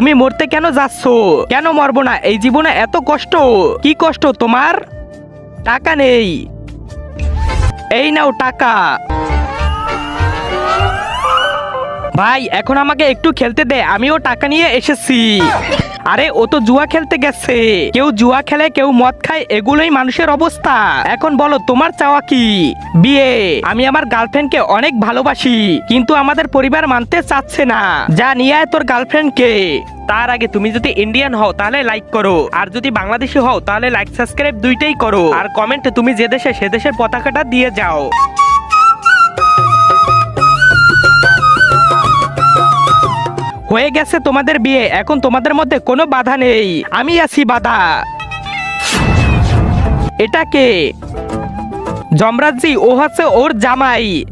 তুমি মরতে কেন যাচ্ছ? কেন মরবো না? এই জীবনে এত কষ্ট। কি কষ্ট তোমার? টাকা নেই। এই নাও টাকা। ভাই এখন আমাকে একটু খেলতে দে, আমিও টাকা নিয়ে এসেছি। আরে ও তো জুয়া খেলতে গেছে। কেউ জুয়া খেলে, কেউ মদ খায়, এগুলোই মানুষের অবস্থা। এখন বলো তোমার চাওয়া কি? বিয়ে। আমি আমার গার্লফ্রেন্ডকে অনেক ভালোবাসি, কিন্তু আমাদের পরিবার মানতে চাচ্ছে না। যা নিয়ে আয় তোর গার্লফ্রেন্ডকে। তার আগে তুমি যদি ইন্ডিয়ান হও তাহলে লাইক করো, আর যদি বাংলাদেশি হও তাহলে লাইক সাবস্ক্রাইব দুইটাই করো, আর কমেন্টে তুমি যে দেশে সে দেশের পতাকাটা দিয়ে যাও। হয়ে গেছে তোমাদের বিয়ে, এখন তোমাদের মধ্যে কোনো বাধা নেই, আমি আছি বাধা। এটা কে? যমরাজজি, ও হচ্ছে ওর জামাই।